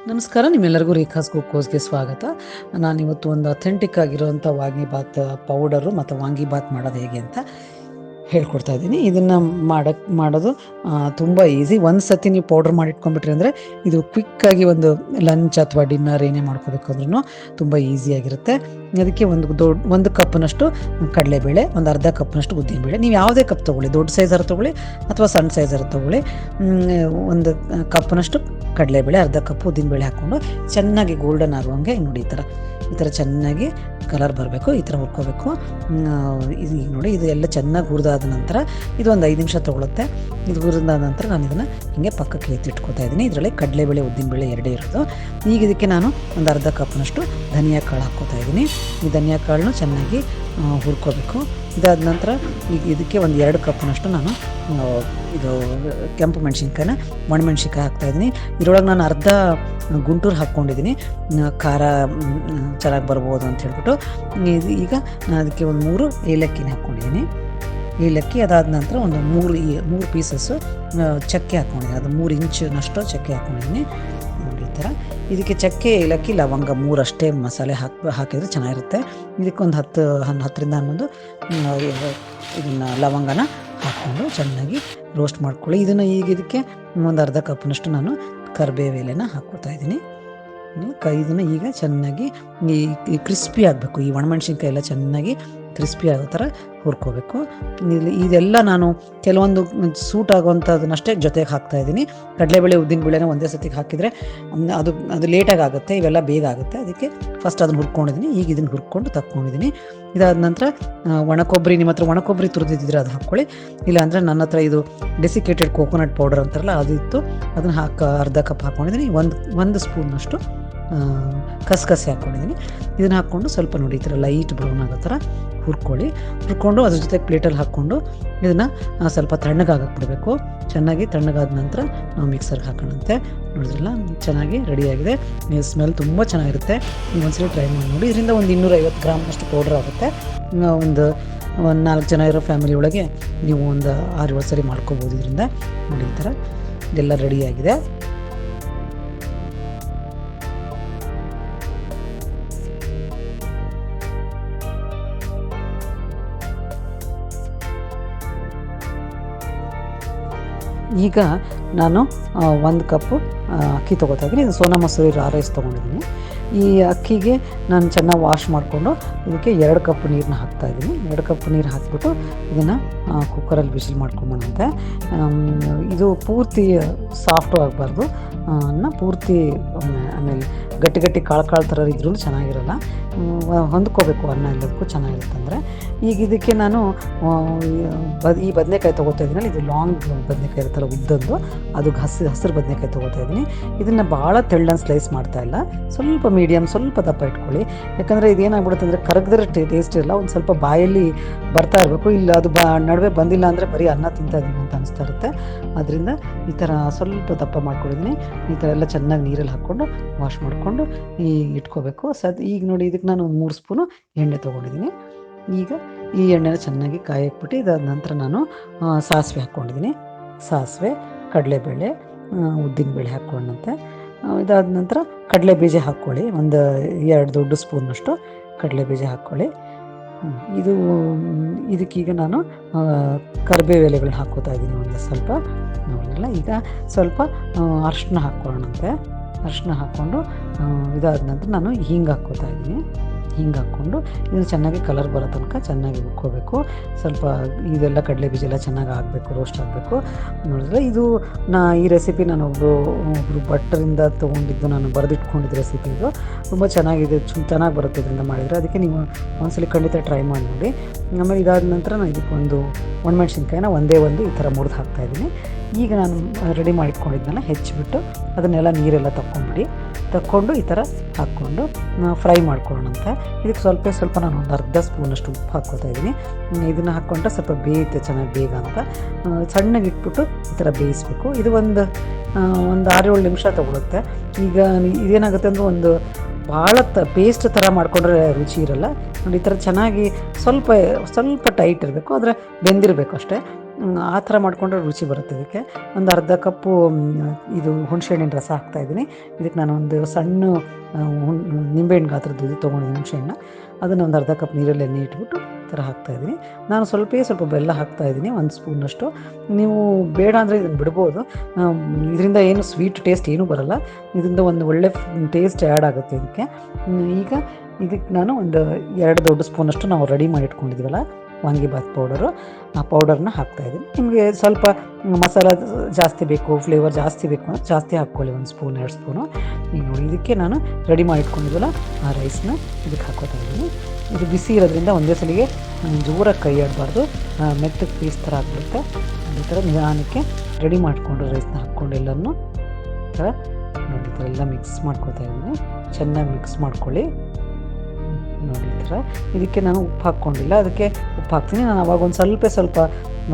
ನಮಸ್ಕಾರ, ನಿಮ್ಮೆಲ್ಲರಿಗೂ ರೇಖಾಸ್ ಕುಕ್ಕೋಸ್ಗೆ ಸ್ವಾಗತ. ನಾನಿವತ್ತು ಒಂದು ಅಥೆಂಟಿಕ್ ಆಗಿರುವಂಥ ವಾಂಗಿಬಾತ್ ಪೌಡರು ಮತ್ತು ವಾಂಗಿಬಾತ್ ಮಾಡೋದು ಹೇಗೆ ಅಂತ ಹೇಳ್ಕೊಡ್ತಾ ಇದ್ದೀನಿ. ಇದನ್ನು ಮಾಡೋದು ತುಂಬ ಈಸಿ. ಒಂದು ಸತಿ ನೀವು ಪೌಡ್ರ್ ಮಾಡಿಟ್ಕೊಂಡ್ಬಿಟ್ರಿ ಅಂದರೆ ಇದು ಕ್ವಿಕ್ಕಾಗಿ ಒಂದು ಲಂಚ್ ಅಥವಾ ಡಿನ್ನರ್ ಏನೇ ಮಾಡ್ಕೋಬೇಕು ಅಂದ್ರೂ ತುಂಬ ಈಸಿಯಾಗಿರುತ್ತೆ. ಅದಕ್ಕೆ ಒಂದು ಕಪ್ನಷ್ಟು ಕಡಲೆಬೇಳೆ, ಒಂದು ಅರ್ಧ ಕಪ್ನಷ್ಟು ಉದ್ದಿನಬೇಳೆ, ನೀವು ಯಾವುದೇ ಕಪ್ ತೊಗೊಳ್ಳಿ, ದೊಡ್ಡ ಸೈಜರ್ ತೊಗೊಳ್ಳಿ ಅಥವಾ ಸಣ್ಣ ಸೈಜರ್ ತೊಗೊಳ್ಳಿ. ಒಂದು ಕಪ್ನಷ್ಟು ಕಡಲೆಬೇಳೆ, ಅರ್ಧ ಕಪ್ ಉದ್ದಿನಬೇಳೆ ಹಾಕ್ಕೊಂಡು ಚೆನ್ನಾಗಿ ಗೋಲ್ಡನ್ ಆಗುವಂಗೆ ನೋಡಿ ಈ ಥರ ಚೆನ್ನಾಗಿ ಕಲರ್ ಬರಬೇಕು, ಈ ಥರ ಹುರ್ಕೋಬೇಕು. ಇದು ಈಗ ನೋಡಿ, ಇದು ಎಲ್ಲ ಚೆನ್ನಾಗಿ ಹುರಿದಾದ ನಂತರ ಇದು ಒಂದು 5 ನಿಮಿಷ ತೊಗೊಳುತ್ತೆ. ಇದು ಹುರಿದಾದ ನಂತರ ನಾನು ಇದನ್ನು ಹೀಗೆ ಪಕ್ಕಕ್ಕೆ ಎತ್ತಿಟ್ಕೊತಾ ಇದ್ದೀನಿ. ಇದರಲ್ಲಿ ಕಡಲೆಬೇಳೆ ಉದ್ದಿನಬೇಳೆ ಎರಡೇ ಇರೋದು. ಈಗ ಇದಕ್ಕೆ ನಾನು ಒಂದು ಅರ್ಧ ಕಪ್ನಷ್ಟು ಧನಿಯಾ ಕಾಳು ಹಾಕ್ಕೋತಾ ಇದ್ದೀನಿ. ಈ ಧನಿಯಾ ಕಾಳನ್ನು ಚೆನ್ನಾಗಿ ಹುರ್ಕೋಬೇಕು. ಇದಾದ ನಂತರ ಈಗ ಇದಕ್ಕೆ ಒಂದು 2 ಕಪ್ನಷ್ಟು ನಾನು ಇದು ಕೆಂಪು ಮೆಣಸಿನ್ಕಾಯಿನ ಒಣಮೆಣ್ಸಿನ್ಕಾಯಿ ಹಾಕ್ತಾಯಿದ್ದೀನಿ. ಇದರೊಳಗೆ ನಾನು ಅರ್ಧ ಗುಂಟೂರು ಹಾಕ್ಕೊಂಡಿದ್ದೀನಿ, ಖಾರ ಚೆನ್ನಾಗಿ ಬರ್ಬೋದು ಅಂತ ಹೇಳ್ಬಿಟ್ಟು. ಈಗ ನಾನು ಅದಕ್ಕೆ ಒಂದು 3 ಏಲಕ್ಕಿನ ಹಾಕ್ಕೊಂಡಿದ್ದೀನಿ. ಏಲಕ್ಕಿ ಅದಾದ ನಂತರ ಒಂದು 3 ಪೀಸಸ್ಸು ಚಕ್ಕೆ ಹಾಕ್ಕೊಂಡಿದ್ದೀನಿ. ಅದು 3 ಇಂಚಿನಷ್ಟು ಚಕ್ಕೆ ಹಾಕ್ಕೊಂಡಿದ್ದೀನಿ. ನೋಡಿ ಈ ಥರ. ಇದಕ್ಕೆ ಚಕ್ಕೆ, ಏಲಕ್ಕಿ, ಲವಂಗ 3 ಅಷ್ಟೇ ಮಸಾಲೆ ಹಾಕಿದರೆ ಚೆನ್ನಾಗಿರುತ್ತೆ. ಇದಕ್ಕೆ ಒಂದು 10ರಿಂದ 11 ಇದನ್ನು ಲವಂಗನ ಹಾಕ್ಕೊಂಡು ಚೆನ್ನಾಗಿ ರೋಸ್ಟ್ ಮಾಡ್ಕೊಳ್ಳಿ. ಇದಕ್ಕೆ ಒಂದು ಅರ್ಧ ಕಪ್ನಷ್ಟು ನಾನು ಕರಿಬೇವು ಎಲೆನ ಹಾಕ್ಕೊತಾ ಇದ್ದೀನಿ. ಇದನ್ನು ಈಗ ಚೆನ್ನಾಗಿ ಈ ಕ್ರಿಸ್ಪಿ ಆಗಬೇಕು. ಈ ಒಣಮೆಣ್ಸಿನ್ಕಾಯಿ ಎಲ್ಲ ಚೆನ್ನಾಗಿ ಕ್ರಿಸ್ಪಿ ಆಗೋ ಥರ ಹುರ್ಕೋಬೇಕು. ಇದೆಲ್ಲ ನಾನು ಕೆಲವೊಂದು ಸೂಟ್ ಆಗುವಂಥದ್ದನ್ನಷ್ಟೇ ಜೊತೆಗೆ ಹಾಕ್ತಾಯಿದ್ದೀನಿ. ಕಡಲೆಬೇಳೆ ಉದ್ದಿನಬೇಳೆನ ಒಂದೇ ಸತಿಗೆ ಹಾಕಿದರೆ ಅದು ಲೇಟಾಗಿ ಆಗುತ್ತೆ, ಇವೆಲ್ಲ ಬೇಗ ಆಗುತ್ತೆ. ಅದಕ್ಕೆ ಫಸ್ಟ್ ಅದನ್ನು ಹುರ್ಕೊಂಡಿದ್ದೀನಿ. ಈಗ ಇದನ್ನು ಹುರ್ಕೊಂಡು ತಕ್ಕೊಂಡಿದ್ದೀನಿ. ಇದಾದ ನಂತರ ಒಣಕೊಬ್ಬರಿ, ನಿಮ್ಮ ಹತ್ರ ಒಣಕೊಬ್ಬರಿ ತುರಿದಿದ್ದರೆ ಅದು ಹಾಕ್ಕೊಳ್ಳಿ. ಇಲ್ಲಾಂದರೆ ನನ್ನ ಹತ್ರ ಇದು ಡೆಸಿಕೇಟೆಡ್ ಕೋಕೋನಟ್ ಪೌಡರ್ ಅಂತಾರಲ್ಲ ಅದು ಇತ್ತು, ಅದನ್ನು ಅರ್ಧ ಕಪ್ ಹಾಕ್ಕೊಂಡಿದ್ದೀನಿ. ಒಂದು ಸ್ಪೂನ್ನಷ್ಟು ಕಸಕಸೆ ಹಾಕ್ಕೊಂಡಿದ್ದೀನಿ. ಇದನ್ನು ಹಾಕ್ಕೊಂಡು ಸ್ವಲ್ಪ ನೋಡಿ ಈ ಥರ ಲೈಟ್ ಬ್ರೌನ್ ಆಗೋ ಥರ ಹುರ್ಕೊಂಡು ಅದ್ರ ಜೊತೆ ಪ್ಲೇಟಲ್ಲಿ ಹಾಕ್ಕೊಂಡು ಇದನ್ನು ಸ್ವಲ್ಪ ತಣ್ಣಗಾಗಕ್ಕೆ ಬಿಡಬೇಕು. ಚೆನ್ನಾಗಿ ತಣ್ಣಗಾದ ನಂತರ ನಾವು ಮಿಕ್ಸರ್ಗೆ ಹಾಕೋಣಂತೆ. ನೋಡಿದ್ರಲ್ಲ, ಚೆನ್ನಾಗಿ ರೆಡಿಯಾಗಿದೆ. ಸ್ಮೆಲ್ ತುಂಬ ಚೆನ್ನಾಗಿರುತ್ತೆ. ನೀವು ಒಂದ್ಸಲ ಟ್ರೈ ಮಾಡಿ ನೋಡಿ. ಇದರಿಂದ ಒಂದು 250 ಗ್ರಾಮ್ನಷ್ಟು ಪೌಡರ್ ಆಗುತ್ತೆ. ಒಂದು 4 ಜನ ಇರೋ ಫ್ಯಾಮಿಲಿ ಒಳಗೆ ನೀವು ಒಂದು 6-7 ಸರಿ ಮಾಡ್ಕೋಬೋದು. ಇದರಿಂದ ನೋಡಿ ಈ ಥರ ಇದೆಲ್ಲ ರೆಡಿಯಾಗಿದೆ. ಈಗ ನಾನು 1 ಕಪ್ಪು ಅಕ್ಕಿ ತೊಗೋತಾ ಇದ್ದೀನಿ. ಇದು ಸೋನಾ ಮಸೂರಿ ರೈಸ್ ತೊಗೊಂಡಿದ್ದೀನಿ. ಈ ಅಕ್ಕಿಗೆ ನಾನು ಚೆನ್ನಾಗಿ ವಾಶ್ ಮಾಡಿಕೊಂಡು ಇದಕ್ಕೆ 2 ಕಪ್ ನೀರನ್ನ ಹಾಕ್ತಾಯಿದ್ದೀನಿ. 2 ಕಪ್ ನೀರು ಹಾಕಿಬಿಟ್ಟು ಇದನ್ನು ಕುಕ್ಕರಲ್ಲಿ ವಿಶಿಲ್ ಮಾಡ್ಕೊಂಬಂತೆ. ಇದು ಪೂರ್ತಿ ಸಾಫ್ಟು ಆಗಬಾರ್ದು, ಪೂರ್ತಿ ಆಮೇಲೆ ಗಟ್ಟಿ ಕಾಳು ಥರ ಇದ್ರೂ ಚೆನ್ನಾಗಿರಲ್ಲ. ಹೊಂದ್ಕೋಬೇಕು ಅನ್ನ ಎಲ್ಲದಕ್ಕೂ ಚೆನ್ನಾಗಿರುತ್ತೆ. ಅಂದರೆ ಈಗ ಇದಕ್ಕೆ ನಾನು ಈ ಬದನೆಕಾಯಿ ತೊಗೋತಾ ಇದ್ದೀನಿ. ಇದು ಲಾಂಗ್ ಬದನೆಕಾಯಿ ಇರುತ್ತಲ್ಲ, ಉದ್ದದ್ದು, ಅದು ಹಸಿರು ಬದನೆಕಾಯಿ ತೊಗೋತಾ ಇದ್ದೀನಿ. ಇದನ್ನು ಭಾಳ ತೆಳ್ಳನ್ನು ಸ್ಲೈಸ್ ಮಾಡ್ತಾ ಇಲ್ಲ, ಸ್ವಲ್ಪ ಮೀಡಿಯಮ್, ಸ್ವಲ್ಪ ದಪ್ಪ ಇಟ್ಕೊಳ್ಳಿ. ಯಾಕಂದರೆ ಇದೇನಾಗ್ಬಿಡುತ್ತೆ ಅಂದರೆ ಕರಗದ್ರೆ ಟೇಸ್ಟ್ ಇರಲ್ಲ, ಒಂದು ಸ್ವಲ್ಪ ಬಾಯಲ್ಲಿ ಬರ್ತಾ ಇರಬೇಕು. ಇಲ್ಲ ಅದು ನಡುವೆ ಬಂದಿಲ್ಲ ಅಂದರೆ ಬರೀ ಅನ್ನ ತಿಂತಾ ಇದ್ದೀನಿ ಅಂತ ಅನಿಸ್ತಾ ಇರುತ್ತೆ. ಅದರಿಂದ ಈ ಥರ ಸ್ವಲ್ಪ ದಪ್ಪ ಮಾಡ್ಕೊಂಡಿದ್ದೀನಿ. ಈ ಥರ ಎಲ್ಲ ಚೆನ್ನಾಗಿ ನೀರಲ್ಲಿ ಹಾಕ್ಕೊಂಡು ವಾಶ್ ಮಾಡಿಕೊಂಡು ಇಟ್ಕೋಬೇಕು. ಈಗ ನೋಡಿ, ಇದಕ್ಕೆ ನಾನು 3 ಸ್ಪೂನು ಎಣ್ಣೆ ತೊಗೊಂಡಿದ್ದೀನಿ. ಈಗ ಈ ಎಣ್ಣೆನ ಚೆನ್ನಾಗಿ ಕಾಯಕ್ಬಿಟ್ಟು ಇದಾದ ನಂತರ ನಾನು ಸಾಸಿವೆ ಹಾಕ್ಕೊಂಡಿದ್ದೀನಿ. ಸಾಸಿವೆ, ಕಡಲೆಬೇಳೆ, ಉದ್ದಿನಬೇಳೆ ಹಾಕ್ಕೊಂಡಂತೆ. ಇದಾದ ನಂತರ ಕಡಲೆ ಬೀಜ ಹಾಕ್ಕೊಳ್ಳಿ. ಒಂದು 2 ದೊಡ್ಡ ಸ್ಪೂನ್ನಷ್ಟು ಕಡಲೆ ಬೀಜ ಹಾಕ್ಕೊಳ್ಳಿ. ಇದಕ್ಕೀಗ ನಾನು ಕರಿಬೇವು ಎಲೆಗಳನ್ನ ಹಾಕ್ಕೋತಾ ಇದ್ದೀನಿ ಒಂದು ಸ್ವಲ್ಪ. ನೋಡಿರಲ್ಲ, ಈಗ ಸ್ವಲ್ಪ ಅರಿಶಿನ ಹಾಕ್ಕೊಳ್ಳೋಣಂತೆ. ಅರಿಶಿನ ಹಾಕ್ಕೊಂಡು ಇದಾದ ನಂತರ ನಾನು ಹಿಂಗೆ ಹಾಕ್ಕೋತಾ ಇದ್ದೀನಿ. ಹಿಂಗೆ ಹಾಕ್ಕೊಂಡು ಇದನ್ನು ಚೆನ್ನಾಗಿ ಕಲರ್ ಬರೋ ತನಕ ಚೆನ್ನಾಗಿ ಹುರ್ಕೋಬೇಕು. ಸ್ವಲ್ಪ ಇದೆಲ್ಲ ಕಡಲೆ ಬೀಜ ಎಲ್ಲ ಚೆನ್ನಾಗಿ ಆಗಬೇಕು, ರೋಸ್ಟ್ ಆಗಬೇಕು. ನೋಡಿದ್ರೆ ಈ ರೆಸಿಪಿ ನಾನು ಒಬ್ಬರು ಭಟ್ರಿಂದ ತೊಗೊಂಡಿದ್ದು, ನಾನು ಬರೆದಿಟ್ಕೊಂಡಿದ್ದ ರೆಸಿಪಿ. ಇದು ತುಂಬ ಚೆನ್ನಾಗಿದೆ, ಚೆನ್ನಾಗಿ ಬರುತ್ತೆ ಇದರಿಂದ ಮಾಡಿದರೆ. ಅದಕ್ಕೆ ನೀವು ಒಂದ್ಸಲಿ ಖಂಡಿತ ಟ್ರೈ ಮಾಡಿ ನೋಡಿ. ಆಮೇಲೆ ಇದಾದ ನಂತರ ನಾನು ಇದಕ್ಕೆ ಒಂದು ಒಣಮೆಣ್ಸಿನ್ಕಾಯಿನ ಒಂದೇ ಈ ಥರ ಮುರಿದು ಹಾಕ್ತಾಯಿದ್ದೀನಿ. ಈಗ ನಾನು ರೆಡಿ ಮಾಡಿಟ್ಕೊಂಡಿದ್ದೆಲ್ಲ ಹೆಚ್ಚಿಬಿಟ್ಟು ಅದನ್ನೆಲ್ಲ ನೀರೆಲ್ಲ ತಕ್ಕೊಂಡು ಈ ಥರ ಹಾಕ್ಕೊಂಡು ಫ್ರೈ ಮಾಡ್ಕೊಳ್ಳೋಣಂತೆ. ಇದಕ್ಕೆ ಸ್ವಲ್ಪ ನಾನು ಒಂದು ಅರ್ಧ ಸ್ಪೂನಷ್ಟು ಉಪ್ಪು ಹಾಕ್ಕೋತಾ ಇದ್ದೀನಿ. ಇದನ್ನು ಹಾಕ್ಕೊಂಡ್ರೆ ಸ್ವಲ್ಪ ಬೇಯುತ್ತೆ ಚೆನ್ನಾಗಿ ಬೇಗ ಅಂತ. ಸಣ್ಣಗೆ ಇಟ್ಬಿಟ್ಟು ಈ ಥರ ಬೇಯಿಸಬೇಕು. ಇದು ಒಂದು 6-7 ನಿಮಿಷ ತೊಗೊಳುತ್ತೆ. ಈಗ ಇದೇನಾಗುತ್ತೆ ಅಂದರೆ ಒಂದು ಭಾಳ ಪೇಸ್ಟ್ ಥರ ಮಾಡಿಕೊಂಡ್ರೆ ರುಚಿ ಇರಲ್ಲ. ನೋಡಿ, ಈ ಥರ ಚೆನ್ನಾಗಿ ಸ್ವಲ್ಪ ಟೈಟ್ ಇರಬೇಕು, ಆದರೆ ಬೆಂದಿರಬೇಕು ಅಷ್ಟೇ. ಆ ಥರ ಮಾಡಿಕೊಂಡ್ರೆ ರುಚಿ ಬರುತ್ತೆ. ಇದಕ್ಕೆ ಒಂದು ಅರ್ಧ ಕಪ್ಪು ಇದು ಹುಣಸೆಹಣ್ಣಿನ ರಸ ಹಾಕ್ತಾಯಿದ್ದೀನಿ. ಇದಕ್ಕೆ ನಾನು ಒಂದು ಸಣ್ಣ ನಿಂಬೆಹಣ್ಣು ಗಾತ್ರದ್ದು ಇದು ತೊಗೊಂಡಿದ್ದೀನಿ ಹುಣಸೆಹಣ್ಣ. ಅದನ್ನು ಒಂದು ಅರ್ಧ ಕಪ್ ನೀರಲ್ಲಿ ಎಣ್ಣೆ ಇಟ್ಬಿಟ್ಟು ಈ ಥರ ಹಾಕ್ತಾಯಿದ್ದೀನಿ. ನಾನು ಸ್ವಲ್ಪ ಬೆಲ್ಲ ಹಾಕ್ತಾಯಿದ್ದೀನಿ, 1 ಸ್ಪೂನಷ್ಟು. ನೀವು ಬೇಡ ಅಂದರೆ ಇದನ್ನು ಬಿಡ್ಬೋದು. ಇದರಿಂದ ಏನು ಸ್ವೀಟ್ ಟೇಸ್ಟ್ ಏನೂ ಬರೋಲ್ಲ. ಇದರಿಂದ ಒಂದು ಒಳ್ಳೆ ಟೇಸ್ಟ್ ಆ್ಯಡ್ ಆಗುತ್ತೆ ಇದಕ್ಕೆ. ಈಗ ಇದಕ್ಕೆ ನಾನು ಒಂದು 2 ದೊಡ್ಡ ಸ್ಪೂನಷ್ಟು ನಾವು ರೆಡಿ ಮಾಡಿ ಇಟ್ಕೊಂಡಿದ್ದೀವಲ್ಲ ವಾಂಗಿಬಾತ್ ಪೌಡರು, ಆ ಪೌಡರ್ನ ಹಾಕ್ತಾಯಿದ್ದೀನಿ. ನಿಮಗೆ ಸ್ವಲ್ಪ ಮಸಾಲ ಜಾಸ್ತಿ ಬೇಕು, ಫ್ಲೇವರ್ ಜಾಸ್ತಿ ಬೇಕು ಅಂದರೆ ಜಾಸ್ತಿ ಹಾಕ್ಕೊಳ್ಳಿ, 1 ಸ್ಪೂನ್ 2 ಸ್ಪೂನು. ಈಗ ನೋಡಿ ಇದಕ್ಕೆ ನಾನು ರೆಡಿ ಮಾಡಿ ಇಟ್ಕೊಂಡಿದ್ವಲ್ಲ ಆ ರೈಸ್ನ ಇದಕ್ಕೆ ಹಾಕೋತಾ ಇದ್ದೀನಿ. ಇದು ಬಿಸಿ ಇರೋದ್ರಿಂದ ಒಂದೇ ಸಲಿಗೆ ಜೋರಾಗಿ ಕೈ ಆಡಬಾರ್ದು, ಮೆತ್ತಗೆ ಪೀಸ್ ಥರ ಆಗಿಬಿಡುತ್ತೆ. ಈ ಥರ ನಿಧಾನಕ್ಕೆ ರೆಡಿ ಮಾಡಿಕೊಂಡು ರೈಸ್ನ ಹಾಕ್ಕೊಂಡು ಎಲ್ಲನೂ ಈ ಥರ ನೋಡಿ ಈ ಥರ ಎಲ್ಲ ಮಿಕ್ಸ್ ಮಾಡ್ಕೊತಾ ಇದ್ದೀನಿ. ಚೆನ್ನಾಗಿ ಮಿಕ್ಸ್ ಮಾಡ್ಕೊಳ್ಳಿ. ನೋಡಿ ಈ ಥರ. ಇದಕ್ಕೆ ನಾನು ಉಪ್ಪು ಹಾಕ್ಕೊಂಡಿಲ್ಲ, ಅದಕ್ಕೆ ಉಪ್ಪು ಹಾಕ್ತೀನಿ. ನಾನು ಅವಾಗ ಒಂದು ಸ್ವಲ್ಪ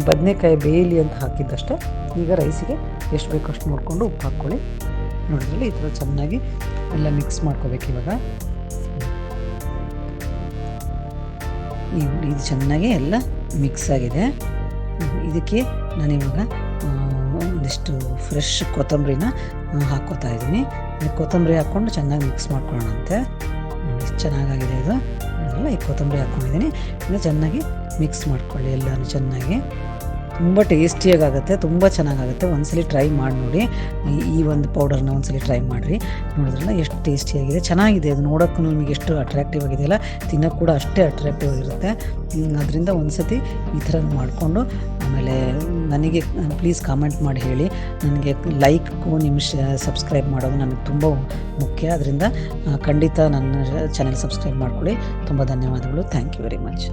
ಬದನೆಕಾಯಿ ಬೇಯಲಿ ಅಂತ ಹಾಕಿದ್ದಷ್ಟೇ. ಈಗ ರೈಸಿಗೆ ಎಷ್ಟು ಬೇಕೋ ಅಷ್ಟು ನೋಡಿಕೊಂಡು ಉಪ್ಪು ಹಾಕ್ಕೊಳ್ಳಿ. ನೋಡಿದ್ರಲ್ಲಿ ಈ ಥರ ಚೆನ್ನಾಗಿ ಎಲ್ಲ ಮಿಕ್ಸ್ ಮಾಡ್ಕೋಬೇಕು. ಇವಾಗ ಇದು ಚೆನ್ನಾಗಿ ಎಲ್ಲ ಮಿಕ್ಸ್ ಆಗಿದೆ. ಇದಕ್ಕೆ ನಾನಿವಾಗ ಒಂದಿಷ್ಟು ಫ್ರೆಶ್ ಕೊತ್ತಂಬರಿನ ಹಾಕ್ಕೋತಾ ಇದ್ದೀನಿ. ಕೊತ್ತಂಬರಿ ಹಾಕ್ಕೊಂಡು ಚೆನ್ನಾಗಿ ಮಿಕ್ಸ್ ಮಾಡ್ಕೊಳ್ಳೋಣಂತೆ. ಎಷ್ಟು ಚೆನ್ನಾಗಾಗಿದೆ ಇದು. ಅದೆಲ್ಲ ಈ ಕೊತ್ತಂಬರಿ ಹಾಕ್ಕೊಂಡಿದ್ದೀನಿ. ಇದು ಚೆನ್ನಾಗಿ ಮಿಕ್ಸ್ ಮಾಡ್ಕೊಳ್ಳಿ ಎಲ್ಲನೂ ಚೆನ್ನಾಗಿ. ತುಂಬ ಟೇಸ್ಟಿಯಾಗುತ್ತೆ, ತುಂಬ ಚೆನ್ನಾಗಾಗುತ್ತೆ. ಒಂದ್ಸಲಿ ಟ್ರೈ ಮಾಡಿ ನೋಡಿ. ಈ ಒಂದು ಪೌಡರ್ನ ಒಂದ್ಸಲಿ ಟ್ರೈ ಮಾಡಿರಿ. ನೋಡಿದ್ರಲ್ಲ ಎಷ್ಟು ಟೇಸ್ಟಿಯಾಗಿದೆ, ಚೆನ್ನಾಗಿದೆ. ಅದು ನೋಡೋಕ್ಕೂ ನಿಮಗೆ ಎಷ್ಟು ಅಟ್ರಾಕ್ಟಿವ್ ಆಗಿದೆಯಲ್ಲ, ತಿನ್ನೋಕ್ಕೆ ಕೂಡ ಅಷ್ಟೇ ಅಟ್ರಾಕ್ಟಿವ್ ಆಗಿರುತ್ತೆ. ಅದರಿಂದ ಒಂದ್ಸತಿ ಈ ಥರ ಮಾಡಿಕೊಂಡು ಆಮೇಲೆ ನನಗೆ ಪ್ಲೀಸ್ ಕಾಮೆಂಟ್ ಮಾಡಿ ಹೇಳಿ. ನನಗೆ ಲೈಕು ನಿಮ್ಮ ಸಬ್ಸ್ಕ್ರೈಬ್ ಮಾಡೋದು ನನಗೆ ತುಂಬ ಮುಖ್ಯ. ಅದರಿಂದ ಖಂಡಿತ ನನ್ನ ಚಾನೆಲ್ ಸಬ್ಸ್ಕ್ರೈಬ್ ಮಾಡ್ಕೊಳ್ಳಿ. ತುಂಬ ಧನ್ಯವಾದಗಳು. Thank you very much.